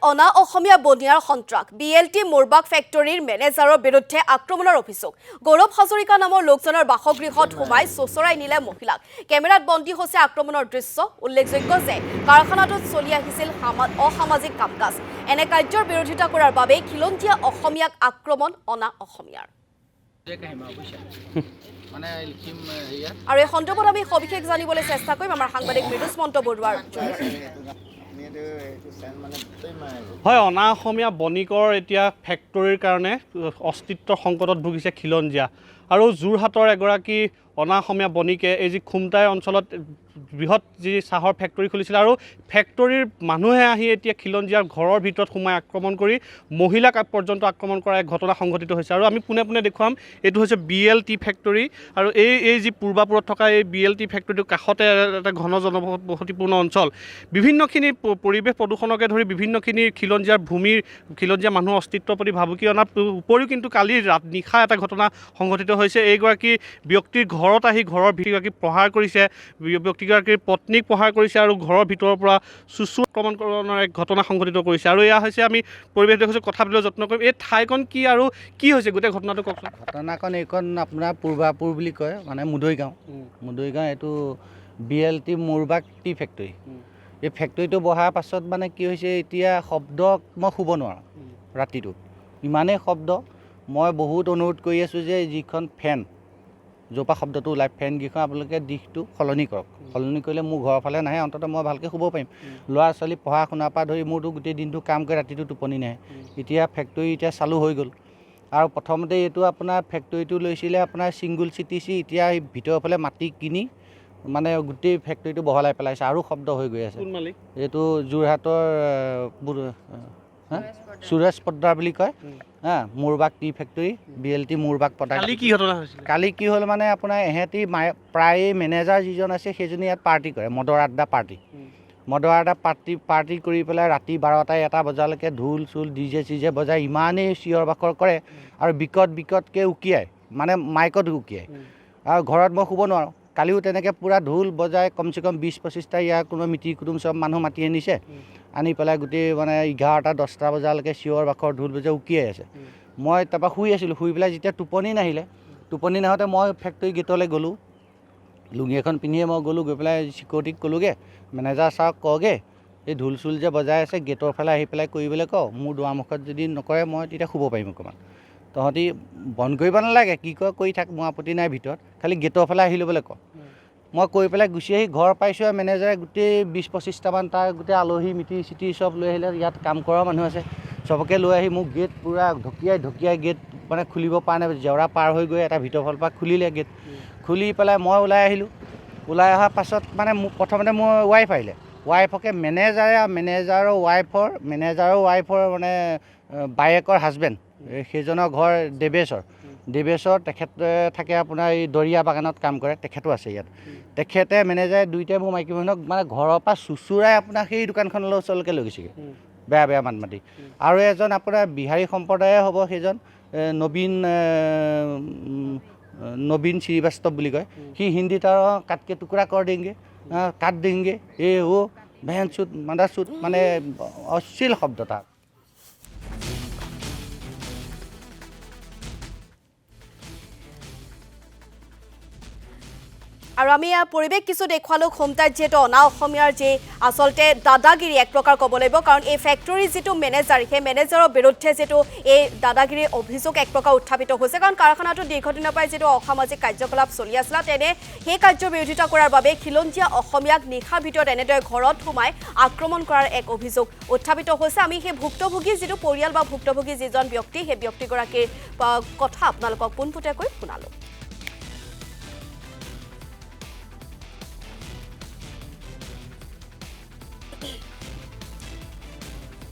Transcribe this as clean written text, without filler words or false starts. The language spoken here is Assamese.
অনা অসমীয়া বনিয়াৰ সন্ত্ৰাস BLT মোৰবাগ ফেক্টৰীৰ মেনেজাৰৰ বিৰুদ্ধে আক্ৰমণৰ অভিযোগ গৌৰৱ হাজৰিকা নামৰ লোকজনৰ বাসগৃহত সোমাই চোচৰাই নিলে মহিলাক কেমেৰাত বন্দী হৈছে আক্ৰমণৰ দৃশ্য উল্লেখযোগ্য যে কাৰখানাটোত চলি আহিছিল অসামাজিক কামকাজ এনে কাৰ্যৰ বিৰোধিতা কৰাৰ বাবে খিলঞ্জীয়া অসমীয়াক আক্ৰমণ অনা অসমীয়াৰ আৰু এই সন্দৰ্ভত আমি সবিশেষ জানিবলৈ চেষ্টা কৰিম আমাৰ সাংবাদিক মৃদুস্মন্ত বৰুৱাৰ হয় অনা অসমীয়া বণিকৰ এতিয়া ফেক্টৰীৰ কাৰণে অস্তিত্ব সংকটত ভুগিছে খিলঞ্জীয়া আৰু যোৰহাটৰ এগৰাকী অনা অসমীয়া বণিকে এই যি খুমটাই অঞ্চলত বৃহৎ যি চাহৰ ফেক্টৰী খুলিছিল আৰু ফেক্টৰীৰ মানুহে আহি এতিয়া খিলঞ্জীয়াৰ ঘৰৰ ভিতৰত সোমাই আক্ৰমণ কৰি মহিলাক পৰ্যন্ত আক্ৰমণ কৰা এক ঘটনা সংঘটিত হৈছে আৰু আমি পোনে পোনে দেখুৱাম এইটো হৈছে BLT ফেক্টৰী আৰু এই যি পূৰ্বাপুৰত থকা এই BLT ফেক্টৰীটোৰ কাষতে এটা ঘন জনবসতিপূৰ্ণ অঞ্চল বিভিন্নখিনি পৰিৱেশ প্ৰদূষণকে ধৰি বিভিন্নখিনি খিলঞ্জীয়া মানুহৰ অস্তিত্বৰ প্ৰতি ভাবুকি অনাৰ উপৰিও কিন্তু কালি নিশা এটা ঘটনা সংঘটিত হৈছে এইগৰাকী ব্যক্তিৰ ঘৰত আহি ঘৰৰ ভিতৰগৰাকীক প্ৰহাৰ কৰিছে ব্যক্তিগৰাকীৰ পত্নীক প্ৰহাৰ কৰিছে আৰু ঘৰৰ ভিতৰৰ পৰা চুচু আক্ৰমণৰ এক ঘটনা সংঘটিত কৰিছে আৰু এয়া হৈছে আমি পৰিৱেশ দেখুৱাইছোঁ কথা পাতিবলৈ যত্ন কৰিম এই ঠাইখন কি আৰু কি হৈছে গোটেই ঘটনাটো কওকচোন ঘটনাখন এইখন আপোনাৰ পূৰ্বাপুৰ বুলি কয় মানে মুদৈগাঁও এইটো BLT মোৰবাগ টি ফেক্টৰী এই ফেক্টৰীটো বহাৰ পাছত মানে কি হৈছে এতিয়া শব্দ মই শুব নোৱাৰোঁ ৰাতিটো ইমানেই শব্দ মই বহুত অনুৰোধ কৰি আছোঁ যে যিখন ফেন য'ৰ পৰা শব্দটো ওলাই ফেনকেইখন আপোনালোকে দিশটো সলনি কৰক সলনি কৰিলে মোৰ ঘৰৰ ফালে নাহে অন্ততঃ মই ভালকৈ শুব পাৰিম ল'ৰা ছোৱালী পঢ়া শুনাৰ পৰা ধৰি মোৰতো গোটেই দিনটো কাম কৰি ৰাতিটো টোপনি নাহে এতিয়া ফেক্টৰী এতিয়া চালু হৈ গ'ল আৰু প্ৰথমতে এইটো আপোনাৰ ফেক্টৰীটো লৈছিলে আপোনাৰ ছিংগুল CTC এতিয়া এই ভিতৰৰ ফালে মাটি কিনি মানে গোটেই ফেক্টৰীটো বহলাই পেলাইছে আৰু শব্দ হৈ গৈ আছে এইটো যোৰহাটৰ সুৰেশ পদ্দাৰ বুলি কয় মোৰবাগ টি ফেক্টৰী BLT মোৰবাগ পদ্দাৰ কালি কি হ'ল মানে আপোনাৰ এহেঁতি প্ৰায় মেনেজাৰ যিজন আছে সেইজনী ইয়াত পাৰ্টি কৰে মদৰ আড্ডা পাৰ্টি কৰি পেলাই ৰাতি 12টা 1টা বজালৈকে ঢোল চোল DJ বজাই ইমানেই চিঞৰ বাখৰ কৰে আৰু বিকটকৈ উকিয়াই মানে মাইকত উকিয়াই আৰু ঘৰত মই শুব নোৱাৰোঁ কালিও তেনেকৈ পূৰা ঢোল বজাই কমচে কম 20-25টা ইয়াৰ কোনো মিতিৰ কুটুম চব মানুহ মাতি আনিছে আনি পেলাই গোটেই মানে 11টা 10টা বজালৈকে চিঞৰ বাখৰ ঢোল বজাই উকিয়াই আছে মই তাৰপৰা শুই আছিলোঁ শুই পেলাই যেতিয়া টোপনি নাহোঁতে মই ফেক্টৰী গেটলৈ গ'লোঁ লুঙি এখন পিন্ধিয়ে মই গ'লোঁ গৈ পেলাই চিকিউৰিটিক ক'লোঁগৈ মেনেজাৰ ছাৰক কওঁগৈ এই ঢোল চোল যে বজাই আছে গেটৰ ফালে আহি পেলাই কৰিবলৈ কওঁ মোৰ দুৱাৰমুখত যদি নকৰে মই তেতিয়া শুব পাৰিম অকণমান তহঁতি বন্ধ কৰিব নালাগে কি কয় কৰি থাক মোৰ আপত্তি নাই ভিতৰত খালি গেটৰ ফালে আহি ল'বলৈ কওঁ মই কৈ পেলাই গুচি আহি ঘৰ পাইছোঁ আৰু মেনেজাৰে গোটেই 20-25টামান তাৰ গোটেই আলহী মিতিৰ চব লৈ আহিলে ইয়াত কাম কৰা মানুহ আছে চবকে লৈ আহি মোক গেট পূৰা ঢকিয়াই গেট মানে খুলিব পৰা নাই জেওৰা পাৰ হৈ গৈ এটা ভিতৰ ফালৰ পৰা খুলিলে গেট খুলি পেলাই মই ওলাই আহিলোঁ ওলাই অহাৰ পাছত মানে মোক প্ৰথমতে মোৰ ৱাইফ আহিলে ৱাইফকে মেনেজাৰৰ ৱাইফৰ মানে বায়েকৰ হাজবেণ্ড সেইজনৰ ঘৰ দেৱেশ্বৰ তেখেত থাকে আপোনাৰ এই দৰিয়া বাগানত কাম কৰে তেখেতো আছে ইয়াত তেখেতে মেনেজাৰে দুইটাই মোৰ মাইকী মানুহক মানে ঘৰৰ পৰা চুচুৰাই আপোনাৰ সেই দোকানখনলৈ ওচৰলৈকে লৈ গৈছেগৈ বেয়া মাত মাতি আৰু এজন আপোনাৰ বিহাৰী সম্প্ৰদায়ে হ'ব সেইজন নবীন শ্ৰীবাস্তৱ বুলি কয় সি হিন্দীত আৰু কাটকে টুকুৰা কৰ দেংগে কাট দেংগে ভেন চুট মাদাৰ চুট মানে অশ্লীল শব্দ তাত আৰু আমি পৰিৱেশ কিছু দেখুৱালোঁ খুমটাইত যিহেতু অনা অসমীয়াৰ যি আচলতে দাদাগিৰি এক প্ৰকাৰ ক'ব লাগিব কাৰণ এই ফেক্টৰীৰ যিটো মেনেজাৰ সেই মেনেজাৰৰ বিৰুদ্ধে যিটো এই দাদাগিৰিৰ অভিযোগ এক প্ৰকাৰ উত্থাপিত হৈছে কাৰণ কাৰখানাটোত দীৰ্ঘদিনৰ পৰাই যিটো অসামাজিক কাৰ্যকলাপ চলি আছিল তেনে সেই কাৰ্যৰ বিৰোধিতা কৰাৰ বাবে খিলঞ্জীয়া অসমীয়াক নিশাৰ ভিতৰত এনেদৰে ঘৰত সোমাই আক্ৰমণ কৰাৰ এক অভিযোগ উত্থাপিত হৈছে আমি সেই ভুক্তভোগী যিটো পৰিয়াল বা ভুক্তভোগী যিজন ব্যক্তি সেই ব্যক্তিগৰাকীৰ কথা আপোনালোকক পোনপটীয়াকৈ শুনালোঁ